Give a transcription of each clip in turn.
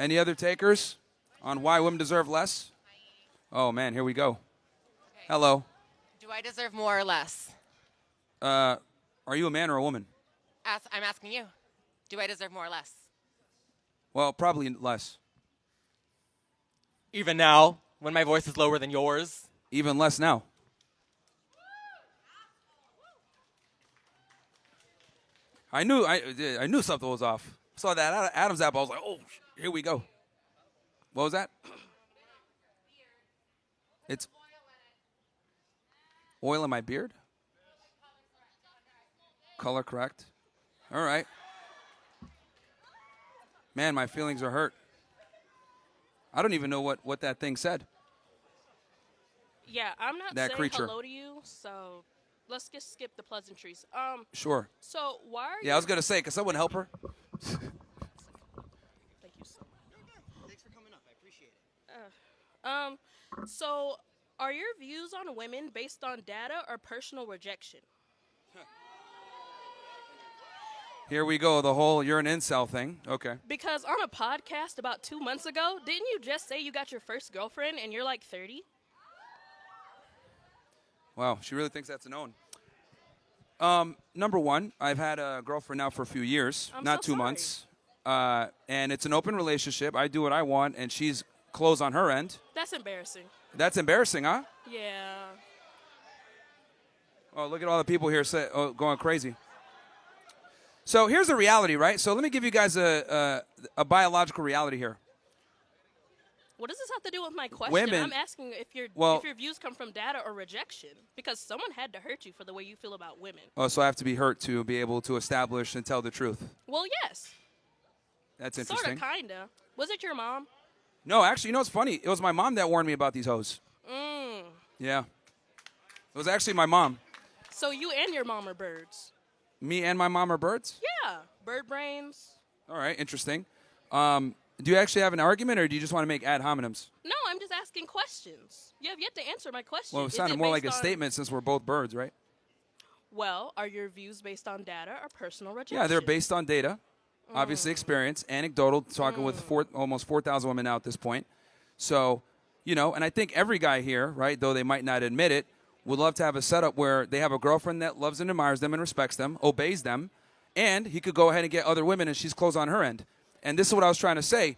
Any other takers on why women deserve less? Oh, man, here we go. Okay. Hello. Do I deserve more or less? Are you a man or a woman? I'm asking you. Do I deserve more or less? Well, probably less. Even now, when my voice is lower than yours. Even less now. I knew something was off. Saw that Adam's apple. I was like, oh, here we go. What was that? It's oil in my beard? Color correct. All right. Man, my feelings are hurt. I don't even know what that thing said. Yeah, I'm not That saying creature. hello to you, so let's just skip the pleasantries. Sure. So why are you... Yeah, I was going to say, can someone help her? Thank you so much. Thanks for coming up. I appreciate it. So are your views on women based on data or personal rejection? Here we go, the whole you're an incel thing. Okay. Because on a podcast about 2 months ago, didn't you just say you got your first girlfriend and you're like 30? Wow, she really thinks that's a known. Number one, I've had a girlfriend now for a few years, I'm not so 2 sorry. months. And it's an open relationship. I do what I want, and she's closed on her end. That's embarrassing. That's embarrassing, huh? Yeah. Oh, look at all the people here going crazy. So here's the reality, right? So let me give you guys a biological reality here. What does this have to do with my question? Women- I'm asking if your views come from data or rejection, because someone had to hurt you for the way you feel about women. Oh, so I have to be hurt to be able to establish and tell the truth. Well, yes. That's interesting. Sort of, kinda. Was it your mom? No, actually, you know what's funny? It was my mom that warned me about these hoes. Mm. Yeah. It was actually my mom. So you and your mom are birds. Me and my mom are birds? Yeah. Bird brains. All right, interesting. Do you actually have an argument, or do you just want to make ad hominems? No, I'm just asking questions. You have yet to answer my question. Well, it Is sounded more like a based on- statement since we're both birds, right? Well, are your views based on data or personal rejection? Yeah, they're based on data, obviously experience, anecdotal, talking with almost 4,000 women now at this point. So, and I think every guy here, right, though they might not admit it, would love to have a setup where they have a girlfriend that loves and admires them and respects them, obeys them, and he could go ahead and get other women and she's closed on her end. And this is what I was trying to say.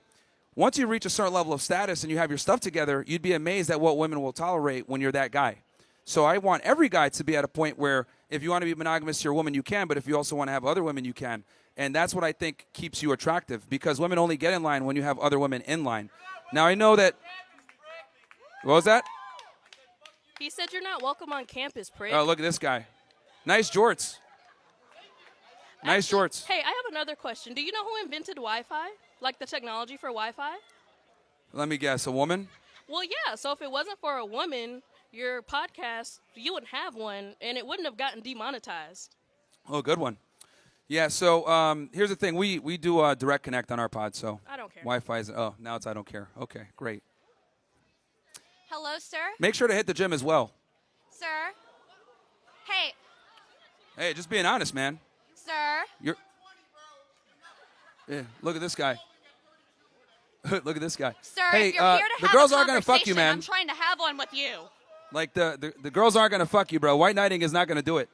Once you reach a certain level of status and you have your stuff together, you'd be amazed at what women will tolerate when you're that guy. So I want every guy to be at a point where if you want to be monogamous to your woman, you can, but if you also want to have other women, you can. And that's what I think keeps you attractive, because women only get in line when you have other women in line. Now, I know that... What was that? He said you're not welcome on campus, prick. Oh, look at this guy. Nice jorts. Nice Actually, jorts. Hey, I have another question. Do you know who invented Wi-Fi? Like the technology for Wi-Fi? Let me guess, a woman? Well, yeah. So if it wasn't for a woman, your podcast, you wouldn't have one, and it wouldn't have gotten demonetized. Oh, good one. Yeah, so here's the thing. We do direct connect on our pod, so... I don't care. Wi-Fi is... Oh, now it's I don't care. Okay, great. Hello, sir. Make sure to hit the gym as well. Sir. Hey, Hey, just being honest, man. sir. Yeah, look at this guy. Look at this guy. Sir, hey, if you're here to the have girls a aren't gonna fuck you, conversation, man. I'm trying to have one with you. Like the girls aren't gonna fuck you, bro. White knighting is not gonna do it.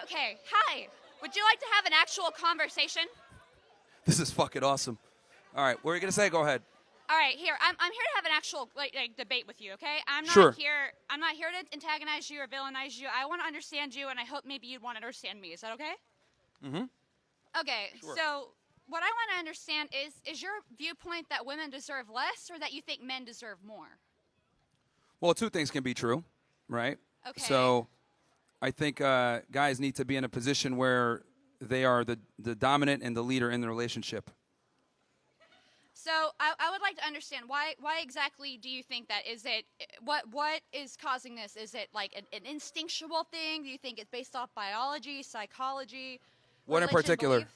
Okay, hi. Would you like to have an actual conversation? This is fucking awesome. All right, what are you gonna say? Go ahead. All right, here. I'm here to have an actual like debate with you, okay? I'm not Sure. here to antagonize you or villainize you. I want to understand you, and I hope maybe you'd want to understand me. Is that okay? Mm-hmm. Okay, so what I want to understand is your viewpoint that women deserve less, or that you think men deserve more? Well, two things can be true, right? Okay. So I think guys need to be in a position where they are the dominant and the leader in the relationship. So I would like to understand why exactly do you think that? Is it what is causing this? Is it like an instinctual thing? Do you think it's based off biology, psychology? What in religion, particular? belief?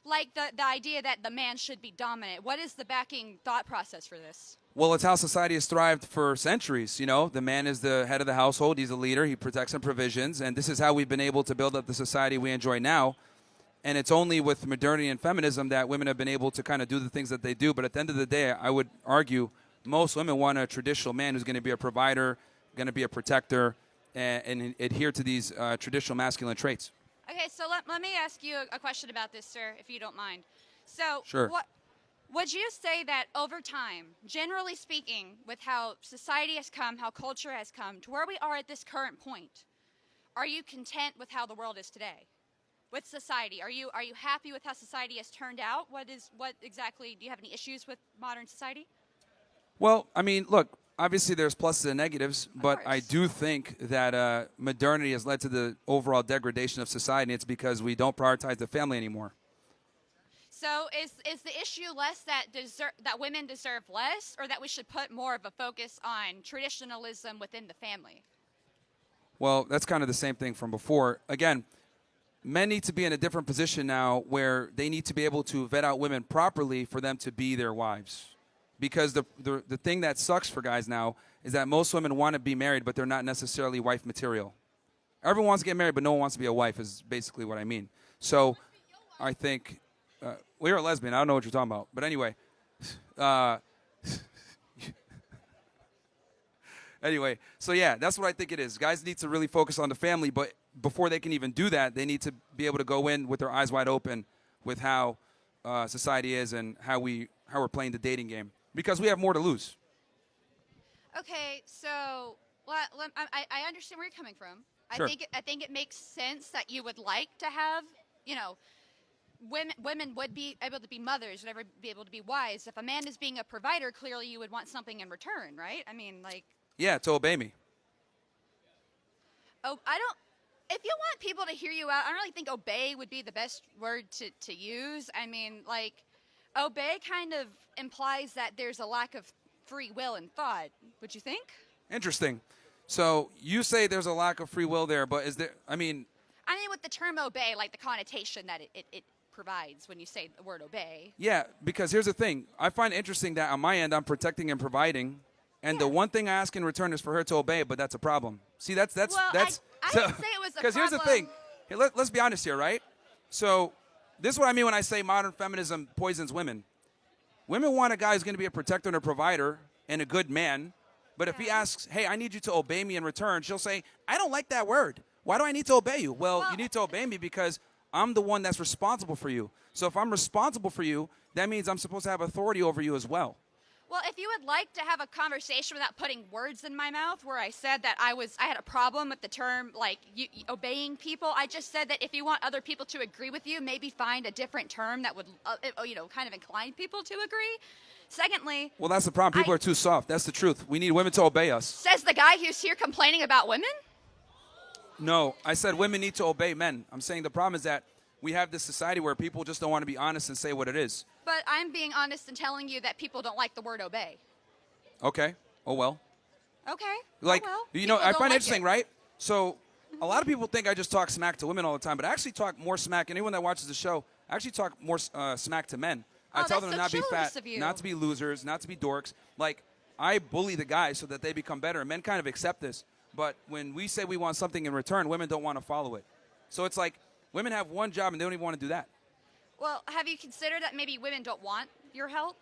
Like the idea that the man should be dominant. What is the backing thought process for this? Well, it's how society has thrived for centuries. You know, the man is the head of the household. He's the leader. He protects and provisions. And this is how we've been able to build up the society we enjoy now. And it's only with modernity and feminism that women have been able to kind of do the things that they do. But at the end of the day, I would argue most women want a traditional man who's going to be a provider, going to be a protector, and adhere to these traditional masculine traits. Okay, so let me ask you a question about this, sir, if you don't mind. So, Sure. Would you say that over time, generally speaking, with how society has come, how culture has come, to where we are at this current point, are you content with how the world is today? With society, are you happy with how society has turned out? What exactly, do you have any issues with modern society? Well, I mean, look, obviously there's pluses and negatives, but I course. do think that modernity has led to the overall degradation of society. It's because we don't prioritize the family anymore. So is the issue less that women deserve less, or that we should put more of a focus on traditionalism within the family? Well, that's kind of the same thing from before. Again, men need to be in a different position now where they need to be able to vet out women properly for them to be their wives. Because the thing that sucks for guys now is that most women want to be married, but they're not necessarily wife material. Everyone wants to get married, but no one wants to be a wife is basically what I mean. So I think well, you're a lesbian. I don't know what you're talking about. But anyway. Anyway, so yeah, that's what I think it is. Guys need to really focus on the family, but before they can even do that, they need to be able to go in with their eyes wide open with how society is and how we're playing the dating game, because we have more to lose. Okay, so I understand where you're coming from. Sure. I think it makes sense that you would like to have, women would be able to be mothers, would ever be able to be wives. If a man is being a provider, clearly you would want something in return, right? I mean, like. Yeah, to obey me. Oh, if you want people to hear you out, I don't really think obey would be the best word to use. I mean, like, obey kind of implies that there's a lack of free will and thought. Would you think? Interesting. So you say there's a lack of free will there, but is there, I mean, with the term obey, like the connotation that it provides when you say the word obey. yeah, because here's the thing. I find it interesting that on my end, I'm protecting and providing, and the one thing I ask in return is for her to obey, but that's a problem. See, that's Well, I didn't say it was a problem. Because here's the thing. Here, let's be honest here, right? So this is what I mean when I say modern feminism poisons women. Women want a guy who's going to be a protector and a provider and a good man, but if he asks, hey, I need you to obey me in return, she'll say, I don't like that word. Why do I need to obey you? Well, you need to obey me because I'm the one that's responsible for you. So if I'm responsible for you, that means I'm supposed to have authority over you as well. Well, if you would like to have a conversation without putting words in my mouth where I said that I had a problem with the term, like, obeying people, I just said that if you want other people to agree with you, maybe find a different term that would, kind of incline people to agree. Secondly... Well, that's the problem. People are too soft. That's the truth. We need women to obey us. Says the guy who's here complaining about women? No, I said women need to obey men. I'm saying the problem is that we have this society where people just don't want to be honest and say what it is. But I'm being honest and telling you that people don't like the word obey. Okay. Oh, well. Okay. Like, oh, well. you know, People I don't find like it interesting, it. right? So a lot of people think I just talk smack to women all the time, but I actually talk more smack. Anyone that watches the show, I actually talk more smack to men. I tell them to not be fat, not to be losers, not to be dorks. Like, I bully the guys so that they become better. Men kind of accept this. But when we say we want something in return, women don't want to follow it. So it's like women have one job and they don't even want to do that. Well, have you considered that maybe women don't want your help?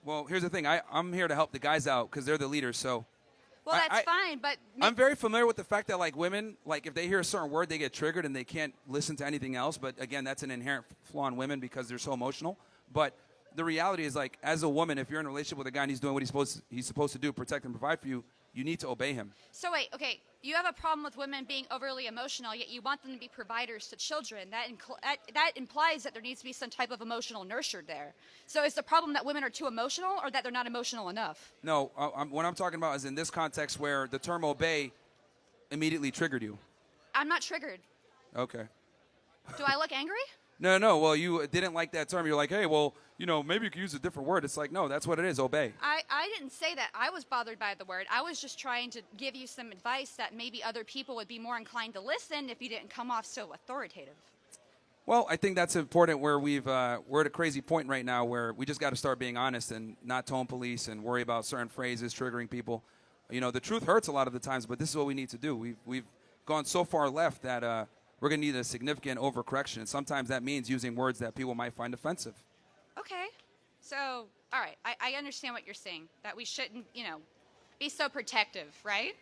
Well, here's the thing. I'm here to help the guys out because they're the leaders. So, well, that's fine. But I'm very familiar with the fact that, like, women, like, if they hear a certain word, they get triggered and they can't listen to anything else. But again, that's an inherent flaw in women because they're so emotional. But the reality is, like, as a woman, if you're in a relationship with a guy and he's doing what he's supposed to do, protect and provide for you, you need to obey him. So wait, okay, you have a problem with women being overly emotional, yet you want them to be providers to children. That implies that there needs to be some type of emotional nurture there. So is the problem that women are too emotional, or that they're not emotional enough? No, what I'm talking about is in this context where the term obey immediately triggered you. I'm not triggered. Okay. Do I look angry? No. Well, you didn't like that term. You're like, hey, well, maybe you could use a different word. It's like, no, that's what it is, obey. I didn't say that. I was bothered by the word. I was just trying to give you some advice that maybe other people would be more inclined to listen if you didn't come off so authoritative. Well, I think that's important where we're at a crazy point right now where we just got to start being honest and not tone police and worry about certain phrases triggering people. The truth hurts a lot of the times, but this is what we need to do. We've gone so far left that we're going to need a significant overcorrection. And sometimes that means using words that people might find offensive. Okay. So, all right, I understand what you're saying, that we shouldn't, be so protective, right?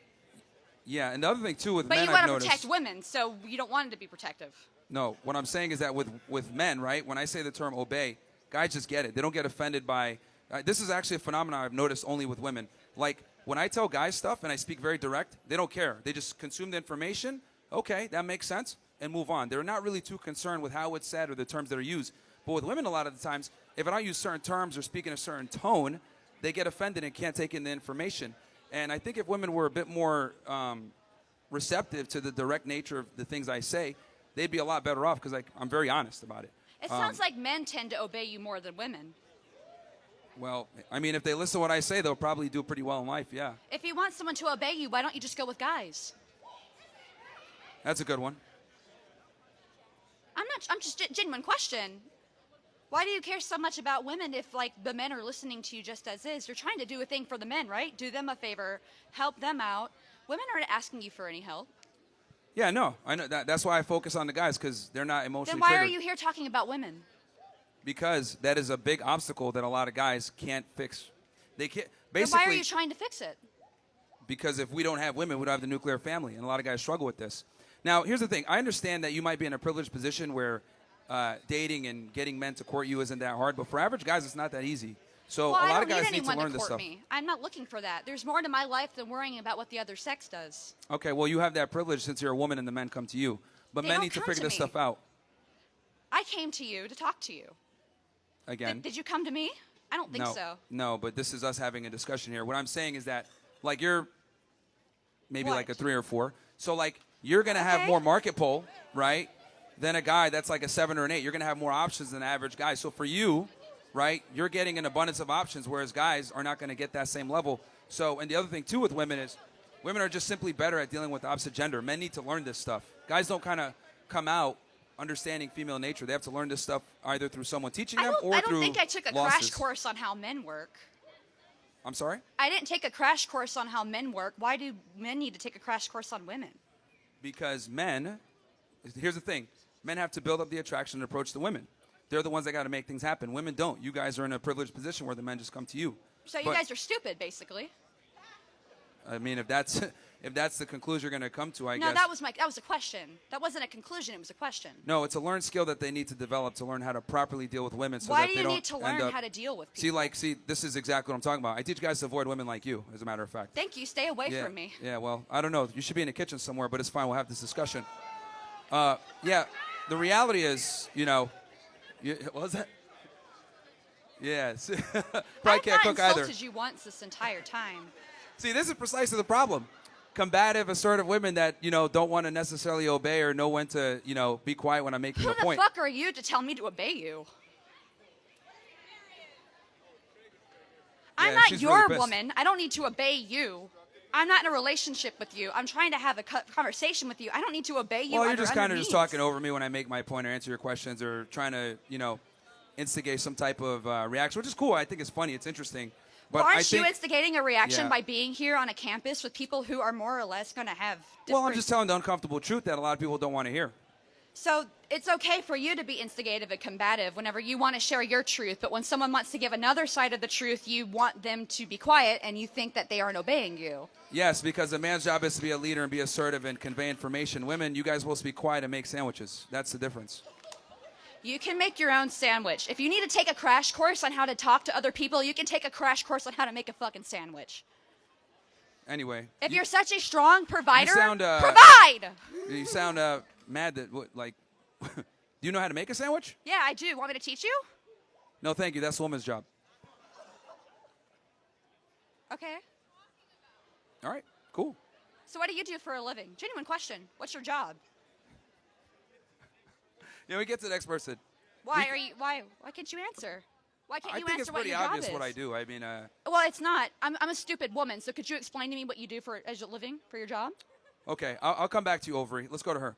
Yeah, and the other thing, too, with But men, you I've want to noticed. protect women, so you don't want them to be protective. No, what I'm saying is that with men, right, when I say the term obey, guys just get it. They don't get offended by this is actually a phenomenon I've noticed only with women. Like, when I tell guys stuff and I speak very direct, they don't care. They just consume the information. Okay, that makes sense, and move on. They're not really too concerned with how it's said or the terms that are used. But with women, a lot of the times, if I don't use certain terms or speak in a certain tone, they get offended and can't take in the information. And I think if women were a bit more receptive to the direct nature of the things I say, they'd be a lot better off because I'm very honest about it. It sounds like men tend to obey you more than women. Well, I mean, if they listen to what I say, they'll probably do pretty well in life, yeah. If you want someone to obey you, why don't you just go with guys? That's a good one. I'm just genuine question. Why do you care so much about women if, like, the men are listening to you just as is? You're trying to do a thing for the men, right? Do them a favor, help them out. Women aren't asking you for any help. Yeah, no, I know that's why I focus on the guys, because they're not emotionally Then why triggered. are you here talking about women? Because that is a big obstacle that a lot of guys can't fix. They can't. Then Basically, why are you trying to fix it? because if we don't have women, we don't have the nuclear family, and a lot of guys struggle with this. Now, here's the thing. I understand that you might be in a privileged position where dating and getting men to court you isn't that hard, but for average guys, it's not that easy. So Well, a I lot don't of guys need need to anyone learn to this court stuff. me. I'm not looking for that. There's more to my life than worrying about what the other sex does. Okay, well, you have that privilege since you're a woman and the men come to you. But They men don't need to come figure to this me. stuff out. I came to you to talk to you. Again. Did you come to me? I don't think no, so. No, but this is us having a discussion here. What I'm saying is that, like, you're maybe What? like a 3 or 4. So, like, you're going to have Okay. more market pull, right, than a guy that's like a 7 or an 8. You're going to have more options than an average guy. So for you, right, you're getting an abundance of options, whereas guys are not going to get that same level. So, and the other thing, too, with women is women are just simply better at dealing with the opposite gender. Men need to learn this stuff. Guys don't kind of come out understanding female nature. They have to learn this stuff either through someone teaching them or I through don't think I took a losses. crash course on how men work. I'm sorry? I didn't take a crash course on how men work. Why do men need to take a crash course on women? Because men, here's the thing, men have to build up the attraction and approach the women. They're the ones that got to make things happen. Women don't. You guys are in a privileged position where the men just come to you. So you But, guys are stupid, basically. I mean, if that's the conclusion you're going to come to, I No, guess. that was a question. That wasn't a conclusion. It was a question. No, it's a learned skill that they need to develop to learn how to properly deal with women. So Why that do they you don't need to end learn up, how to deal with people? See, this is exactly what I'm talking about. I teach guys to avoid women like you, as a matter of fact. Thank you. Stay away Yeah, from me. yeah, well, I don't know. You should be in the kitchen somewhere, but it's fine. We'll have this discussion. Yeah, the reality is, what was that? Yeah, probably can't cook I've not either. insulted you once this entire time. See, this is precisely the problem. Combative, assertive women that, don't want to necessarily obey or know when to, be quiet when I'm making Who a the point. fuck are you to tell me to obey you? I'm Yeah, not she's your really pissed. woman. I don't need to obey you. I'm not in a relationship with you. I'm trying to have a conversation with you. I don't need to obey you. Well, you're under just kind of needs. just talking over me when I make my point or answer your questions or trying to, instigate some type of reaction, which is cool. I think it's funny. It's interesting. But Aren't I you think, instigating a reaction Yeah. by being here on a campus with people who are more or less going to have different... well, I'm just telling the uncomfortable truth that a lot of people don't want to hear. So it's okay for you to be instigative and combative whenever you want to share your truth, but when someone wants to give another side of the truth, you want them to be quiet and you think that they aren't obeying you. Yes, because a man's job is to be a leader and be assertive and convey information. Women, you guys are supposed to be quiet and make sandwiches. That's the difference. You can make your own sandwich. If you need to take a crash course on how to talk to other people, you can take a crash course on how to make a fucking sandwich. Anyway. If you're such a strong provider, sound, provide! You sound mad that, do you know how to make a sandwich? Yeah, I do. Want me to teach you? No, thank you. That's a woman's job. Okay. All right, cool. So what do you do for a living? Genuine question. What's your job? Yeah, we get to the next person. Why can't you answer? Why can't I you think answer it's what pretty your job obvious is? what I do. I mean, Well, it's not. I'm a stupid woman, so could you explain to me what you do as a living for your job? okay, I'll come back to you, Overy. Let's go to her.